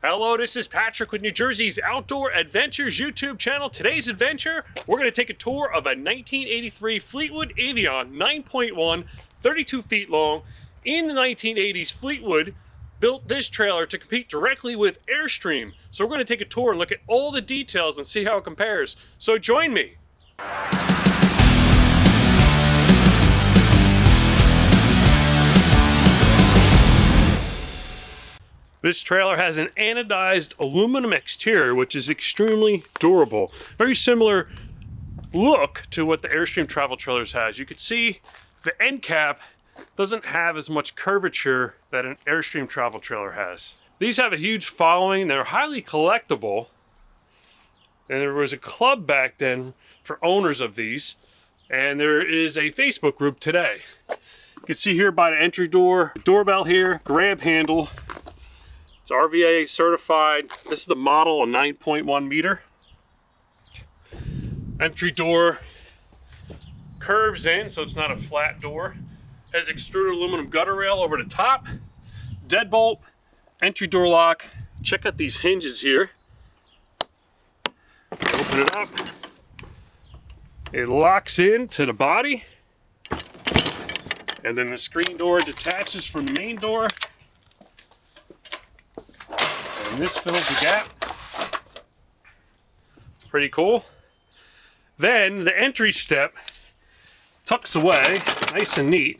Hello, this is Patrick with New Jersey's Outdoor Adventures YouTube channel. Today's adventure, we're going to take a tour of a 1983 Fleetwood Avion 9.1, 32 feet long. In the 1980s, Fleetwood built this trailer to compete directly with Airstream. So we're going to take a tour and look at all the details and see how it compares. So join me. This trailer has an anodized aluminum exterior, which is extremely durable. Very similar look to what the Airstream travel trailers has. You can see the end cap doesn't have as much curvature that an Airstream travel trailer has. These have a huge following. They're highly collectible. And there was a club back then for owners of these. And there is a Facebook group today. You can see here by the entry door, doorbell here, grab handle. It's RVA certified. This is the model, a 9.1 meter. Entry door curves in, so it's not a flat door. Has extruded aluminum gutter rail over the top. Deadbolt, entry door lock. Check out these hinges here. Open it up. It locks into the body. And then the screen door detaches from the main door. And this fills the gap. It's pretty cool. Then the entry step tucks away, nice and neat.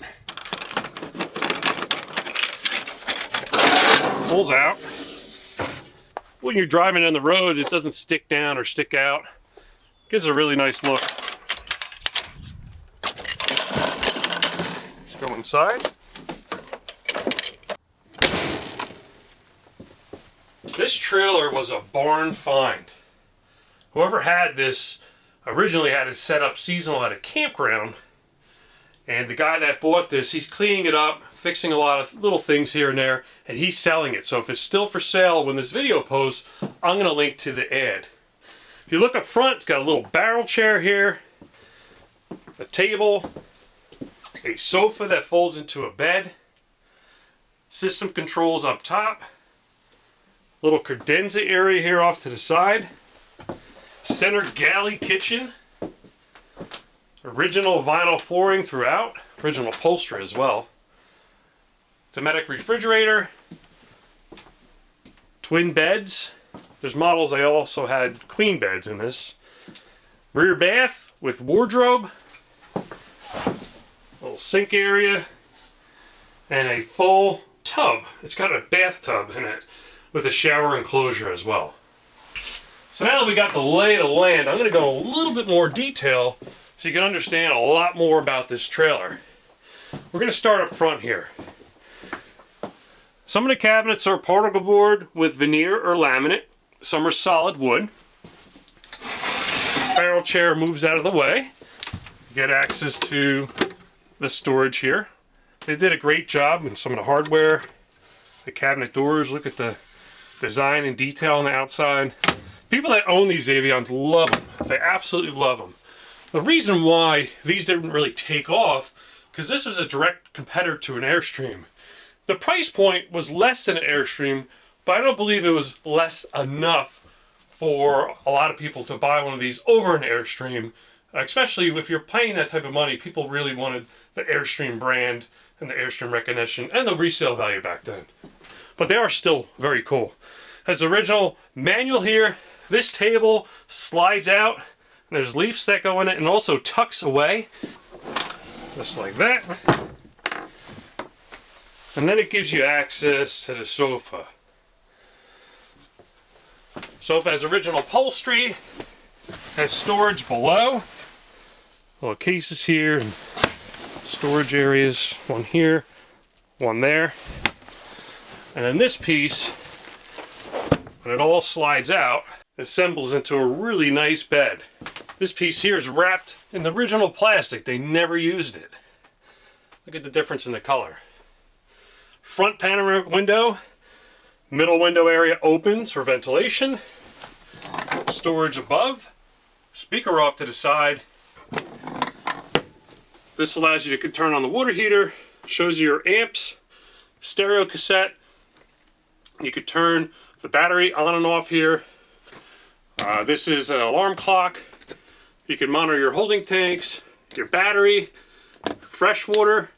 Pulls out. When you're driving on the road, it doesn't stick down or stick out. Gives a really nice look. Let's go inside. This trailer was a barn find. Whoever had this originally had it set up seasonal at a campground, and the guy that bought this, he's cleaning it up, fixing a lot of little things here and there, and he's selling it. So if it's still for sale when this video posts, I'm going to link to the ad. If you look up front, it's got a little barrel chair here, a table, a sofa that folds into a bed, system controls up top, little credenza area here off to the side. Center galley kitchen. Original vinyl flooring throughout. Original upholstery as well. Dometic refrigerator. Twin beds. There's models that also had queen beds in this. Rear bath with wardrobe. Little sink area. And a full tub. It's got a bathtub in it, with a shower enclosure as well. So now that we got the lay of the land, I'm going to go a little bit more detail so you can understand a lot more about this trailer. We're going to start up front here. Some of the cabinets are particle board with veneer or laminate. Some are solid wood. Barrel chair moves out of the way. You get access to the storage here. They did a great job in some of the hardware. The cabinet doors, look at the design and detail on the outside. People that own these Avions love them. They absolutely love them. The reason why these didn't really take off, because this was a direct competitor to an Airstream. The price point was less than an Airstream, but I don't believe it was less enough for a lot of people to buy one of these over an Airstream. Especially if you're paying that type of money, people really wanted the Airstream brand and the Airstream recognition and the resale value back then. But they are still very cool. Has the original manual here. This table slides out. And there's leaves that go in it and also tucks away. Just like that. And then it gives you access to the sofa. Sofa has original upholstery. Has storage below. Little cases here and storage areas. One here, one there. And then this piece, when it all slides out, assembles into a really nice bed. This piece here is wrapped in the original plastic. They never used it. Look at the difference in the color. Front panoramic window. Middle window area opens for ventilation. Storage above. Speaker off to the side. This allows you to turn on the water heater. Shows you your amps. Stereo cassette. You could turn the battery on and off here. This is an alarm clock. You can monitor your holding tanks, your battery, fresh water,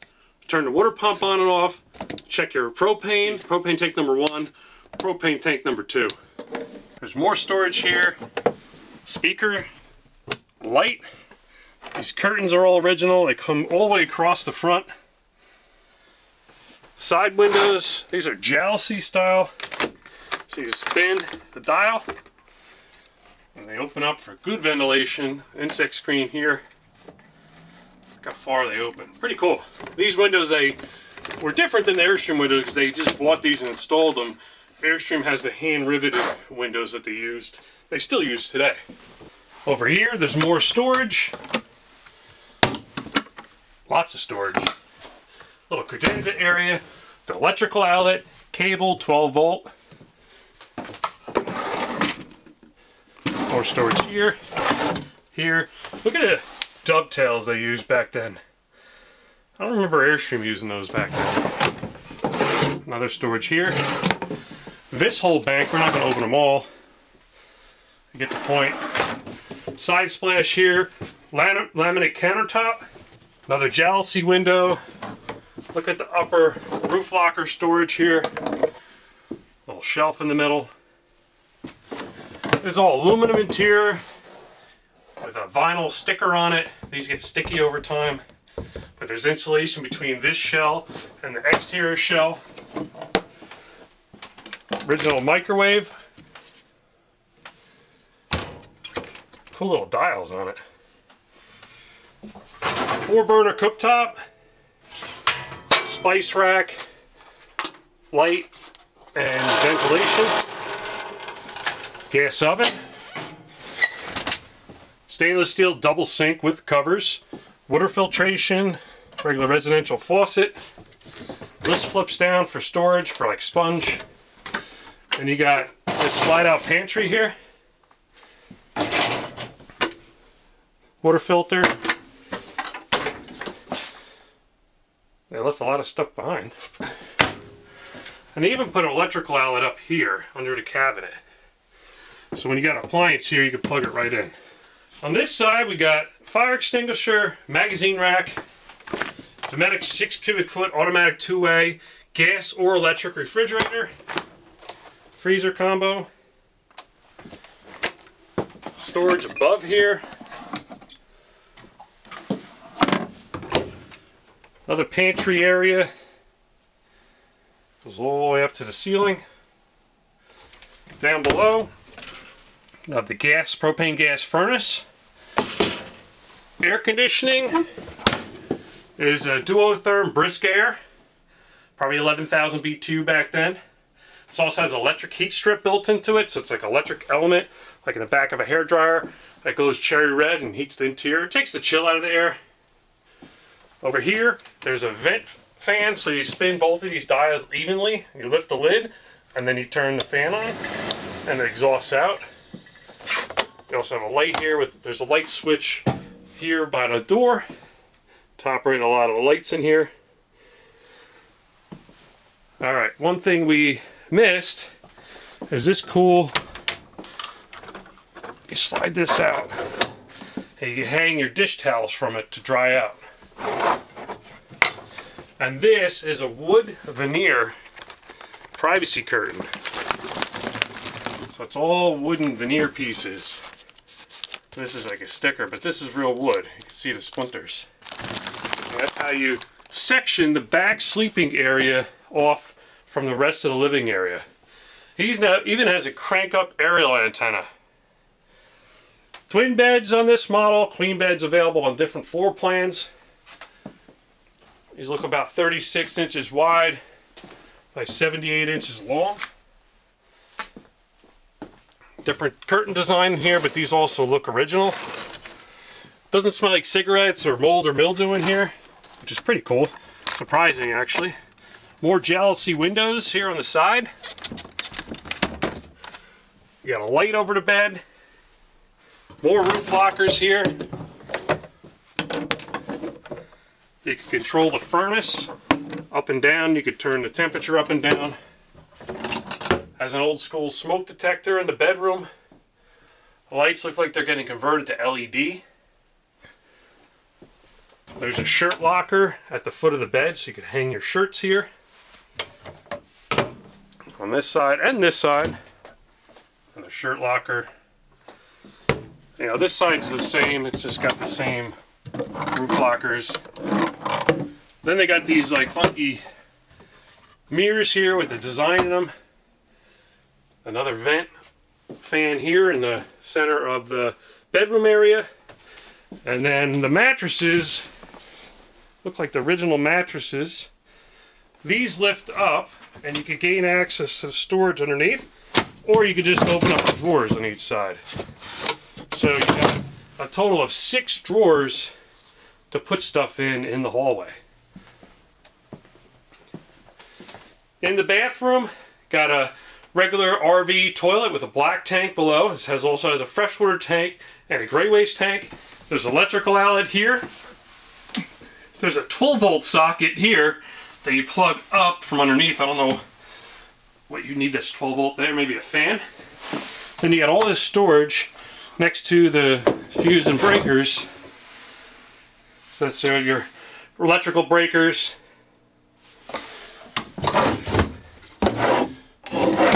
turn the water pump on and off, check your propane tank number 1, propane tank number 2. There's more storage here, speaker, light. These curtains are all original. They come all the way across the front. Side windows, these are jalousie style. So you spin the dial and they open up for good ventilation. Insect screen here. Look how far they open. Pretty cool. These windows, they were different than the Airstream windows. They just bought these and installed them. Airstream has the hand riveted windows that they still use today. Over here, there's more storage. Lots of storage. Little credenza area, the electrical outlet, cable, 12 volt. More storage here, here. Look at the dovetails they used back then. I don't remember Airstream using those back then. Another storage here. This whole bank, we're not going to open them all. You get the point. Side splash here, laminate countertop. Another jalousie window. Look at the upper roof locker storage here. Little shelf in the middle. This is all aluminum interior with a vinyl sticker on it. These get sticky over time. But there's insulation between this shell and the exterior shell. Original microwave. Cool little dials on it. 4-burner cooktop. Spice rack. Light and ventilation. Gas oven. Stainless steel double sink with covers. Water filtration. Regular residential faucet. This flips down for storage for like sponge. And you got this slide out pantry here. Water filter. They left a lot of stuff behind. And they even put an electrical outlet up here under the cabinet. So when you got an appliance here, you can plug it right in. On this side, we got fire extinguisher, magazine rack, Dometic 6 cubic foot automatic 2-way, gas or electric refrigerator, freezer combo, storage above here, another pantry area, goes all the way up to the ceiling. Down below, you have the propane gas furnace. Air conditioning is a duotherm brisk air, probably 11,000 BTU back then. This also has an electric heat strip built into it, so it's like an electric element, like in the back of a hairdryer, that goes cherry red and heats the interior. It takes the chill out of the air. Over here, there's a vent fan, so you spin both of these dials evenly. You lift the lid, and then you turn the fan on, and it exhausts out. You also have a light here there's a light switch here by the door to operate a lot of the lights in here. All right, one thing we missed is this cool, you slide this out and you can hang your dish towels from it to dry out. And this is a wood veneer privacy curtain. So it's all wooden veneer pieces. This is like a sticker, but this is real wood. You can see the splinters. And that's how you section the back sleeping area off from the rest of the living area. He's now even has a crank up aerial antenna. Twin beds on this model, queen beds available on different floor plans. These look about 36 inches wide by 78 inches long. Different curtain design here, but these also look original. Doesn't smell like cigarettes or mold or mildew in here, which is pretty cool. Surprising, actually. More jalousie windows here on the side. You got a light over the bed. More roof lockers here. You can control the furnace up and down. You could turn the temperature up and down. Has an old school smoke detector in the bedroom. The lights look like they're getting converted to LED. There's a shirt locker at the foot of the bed, so you could hang your shirts here. On this side and this side. And the shirt locker. You know, this side's the same. It's just got the same roof lockers. Then they got these like funky mirrors here with the design in them. Another vent fan here in the center of the bedroom area. And then the mattresses look like the original mattresses. These lift up and you can gain access to the storage underneath, or you could just open up the drawers on each side. So you got a total of 6 drawers to put stuff in the hallway. In the bathroom, got a regular RV toilet with a black tank below. This also has a freshwater tank and a gray waste tank. There's an electrical outlet here. There's a 12-volt socket here that you plug up from underneath. I don't know what you need this 12-volt there, maybe a fan. Then you got all this storage next to the fuse and breakers. So that's your electrical breakers.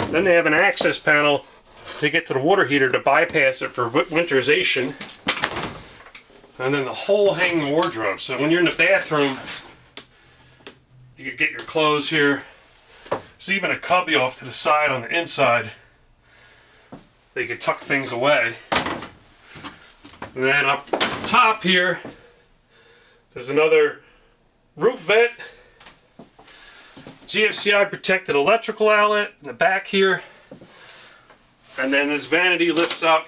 Then they have an access panel to get to the water heater to bypass it for winterization. And then the whole hanging wardrobe. So when you're in the bathroom, you can get your clothes here. There's even a cubby off to the side on the inside that you can tuck things away. And then up top here, there's another roof vent. GFCI protected electrical outlet in the back here. And then this vanity lifts up.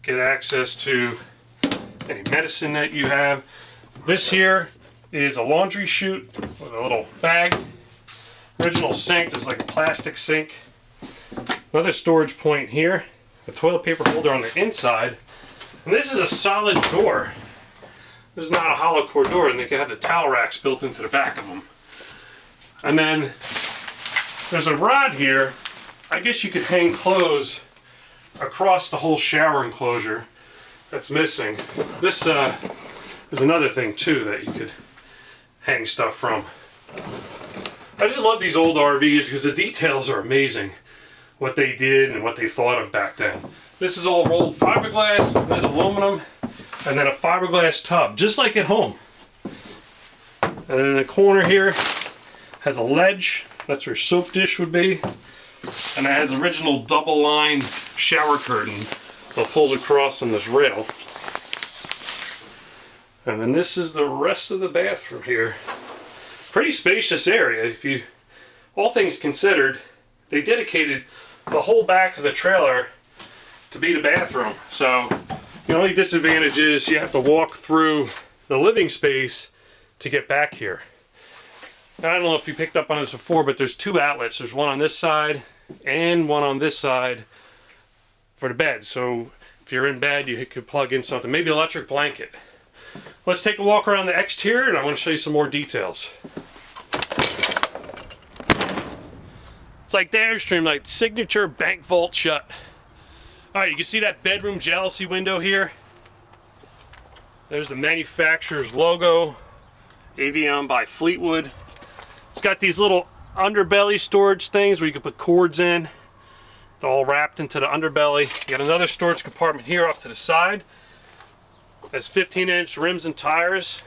Get access to any medicine that you have. This here is a laundry chute with a little bag. Original sink is like a plastic sink. Another storage point here. A toilet paper holder on the inside. And this is a solid door. This is not a hollow core door, and they can have the towel racks built into the back of them. And then there's a rod here. I guess you could hang clothes across the whole shower enclosure that's missing. This is another thing too that you could hang stuff from. I just love these old RVs because the details are amazing. What they did and what they thought of back then. This is all rolled fiberglass, this is aluminum, and then a fiberglass tub, just like at home. And then in the corner here has a ledge, that's where soap dish would be. And it has original double line shower curtain that pulls across on this rail. And then this is the rest of the bathroom here. Pretty spacious area. If you, all things considered, they dedicated the whole back of the trailer to be the bathroom. So the only disadvantage is you have to walk through the living space to get back here. Now, I don't know if you picked up on this before, but there's 2 outlets. There's one on this side and one on this side for the bed. So if you're in bed, you could plug in something, maybe an electric blanket. Let's take a walk around the exterior and I want to show you some more details. It's like the Airstream, like signature bank vault shut. Alright, you can see that bedroom jealousy window here. There's the manufacturer's logo, Avion by Fleetwood. It's got these little underbelly storage things where you can put cords in. They're all wrapped into the underbelly. You got another storage compartment here off to the side. Has 15-inch rims and tires.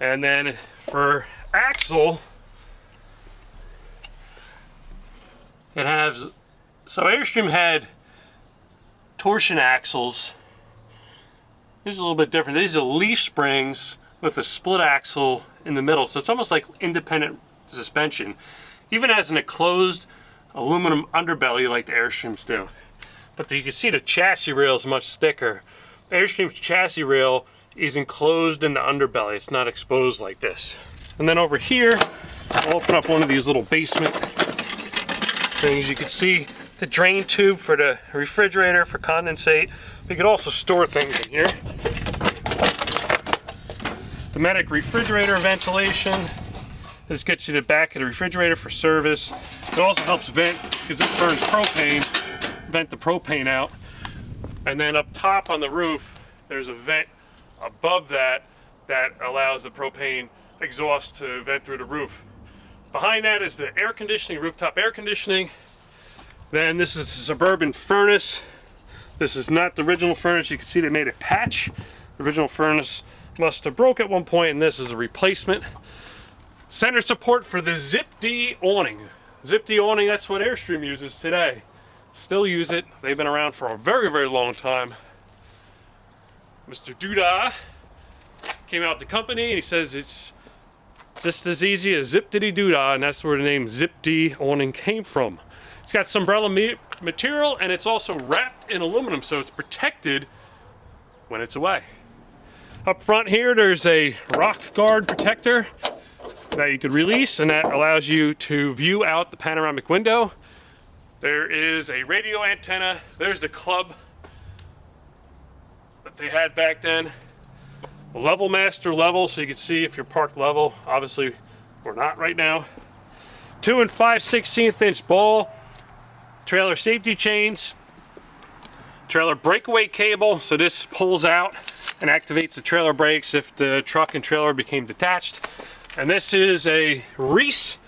And then for axle, it has, so Airstream had torsion axles. These are a little bit different. These are leaf springs with a split axle in the middle, so it's almost like independent suspension. Even has an enclosed aluminum underbelly like the Airstreams do. But you can see the chassis rail is much thicker. The Airstream's chassis rail is enclosed in the underbelly. It's not exposed like this. And then over here, I'll open up one of these little basement things. You can see the drain tube for the refrigerator for condensate. We could also store things in here. Dometic refrigerator ventilation. This gets you to the back of the refrigerator for service. It also helps vent, because this burns propane, vent the propane out. And then up top on the roof, there's a vent above that allows the propane exhaust to vent through the roof. Behind that is the air conditioning, rooftop air conditioning. Then this is a Suburban furnace. This is not the original furnace. You can see they made a patch. The original furnace must have broke at one point, and this is a replacement. Center support for the Zip-D awning. Zip-D awning, that's what Airstream uses today. Still use it. They've been around for a very, very long time. Mr. Duda came out with the company, and he says it's just as easy as Zip-Diddy-Doodah, and that's where the name Zip-D awning came from. It's got Sunbrella material, and it's also wrapped in aluminum, so it's protected when it's away. Up front here, there's a rock guard protector that you could release, and that allows you to view out the panoramic window. There is a radio antenna. There's the club that they had back then. A level master level, so you can see if you're parked level. Obviously, we're not right now. 2 5/16 inch ball. Trailer safety chains, trailer breakaway cable, so this pulls out and activates the trailer brakes if the truck and trailer became detached. And this is a Reese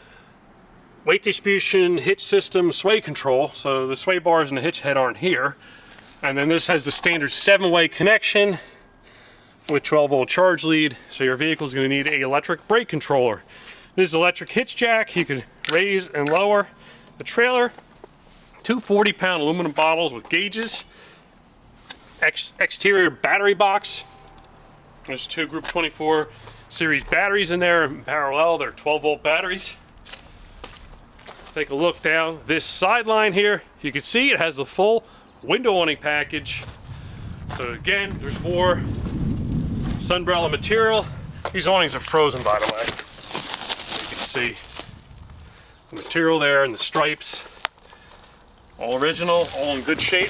weight distribution hitch system sway control, so the sway bars and the hitch head aren't here. And then this has the standard 7-way connection with 12-volt charge lead, so your vehicle is going to need an electric brake controller. This is electric hitch jack. You can raise and lower the trailer. 2 40-pound aluminum bottles with gauges. Exterior battery box. There's 2 Group 24 series batteries in there in parallel. They're 12-volt batteries. Take a look down this sideline here. You can see it has the full window awning package. So again, there's more Sunbrella material. These awnings are frozen, by the way. You can see the material there and the stripes. All original, all in good shape.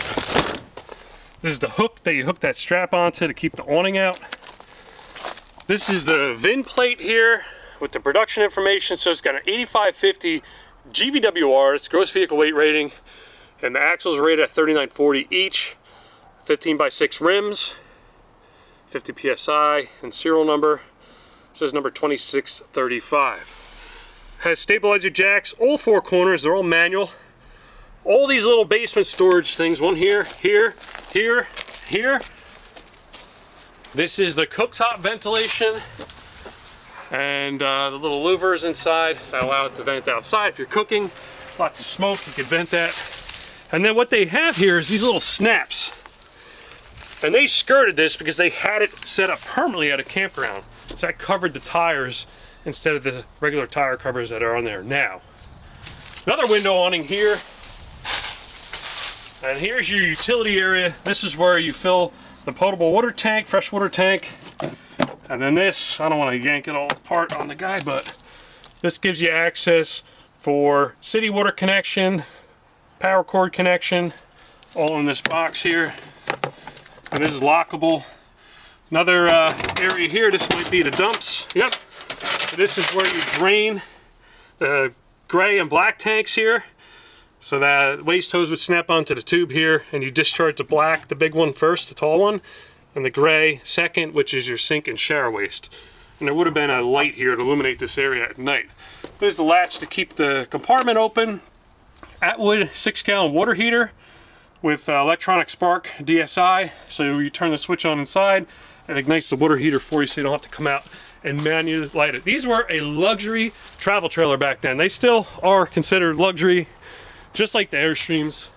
This is the hook that you hook that strap onto to keep the awning out. This is the VIN plate here with the production information. So it's got an 8550 GVWR, it's gross vehicle weight rating, and the axles are rated at 3940 each. 15x6 rims, 50 psi, and serial number. It says number 2635. Has stabilizer jacks, all 4 corners, they're all manual. All these little basement storage things, one here, here, here, here. This is the cooktop ventilation, and the little louvers inside that allow it to vent outside. If you're cooking, lots of smoke, you can vent that. And then what they have here is these little snaps. And they skirted this because they had it set up permanently at a campground. So that covered the tires instead of the regular tire covers that are on there now. Another window awning here. And here's your utility area. This is where you fill the potable water tank, fresh water tank. And then this, I don't want to yank it all apart on the guy, but this gives you access for city water connection, power cord connection, all in this box here. And this is lockable. Another area here, this might be the dumps. Yep. So this is where you drain the gray and black tanks here. So that waste hose would snap onto the tube here, and you discharge the black, the big one first, the tall one, and the gray second, which is your sink and shower waste. And there would have been a light here to illuminate this area at night. There's the latch to keep the compartment open. Atwood 6-gallon water heater with electronic spark DSI. So you turn the switch on inside, it ignites the water heater for you so you don't have to come out and manually light it. These were a luxury travel trailer back then. They still are considered luxury, just like the Airstreams.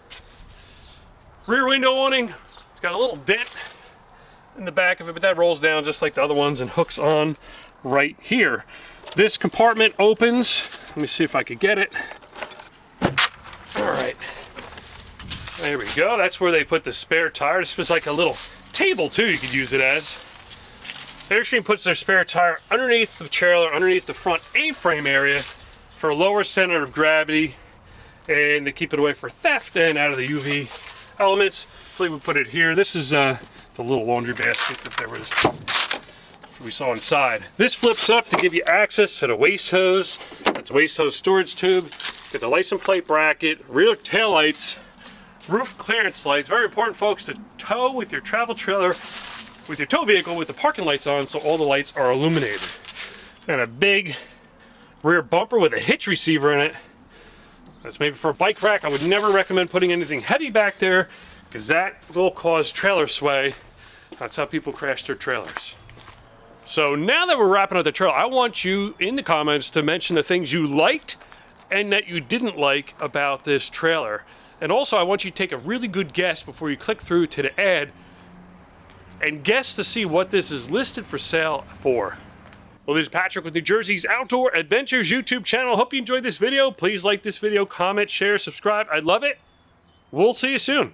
Rear window awning, it's got a little dent in the back of it, but that rolls down just like the other ones and hooks on right here. This compartment opens. Let me see if I could get it. All right, there we go. That's where they put the spare tire. This was like a little table too, you could use it as. Airstream puts their spare tire underneath the trailer, underneath the front A-frame area for a lower center of gravity and to keep it away for theft and out of the UV elements. Fleetwood put it here. This is the little laundry basket that there was we saw inside. This flips up to give you access to the waste hose. That's a waste hose storage tube. Get the license plate bracket, rear tail lights, roof clearance lights. Very important, folks, to tow with your travel trailer, with your tow vehicle with the parking lights on, so all the lights are illuminated. And a big rear bumper with a hitch receiver in it. That's maybe for a bike rack. I would never recommend putting anything heavy back there because that will cause trailer sway. That's how people crash their trailers. So now that we're wrapping up the trailer, I want you in the comments to mention the things you liked and that you didn't like about this trailer. And also I want you to take a really good guess before you click through to the ad and guess to see what this is listed for sale for. Well, this is Patrick with New Jersey's Outdoor Adventures YouTube channel. Hope you enjoyed this video. Please like this video, comment, share, subscribe. I'd love it. We'll see you soon.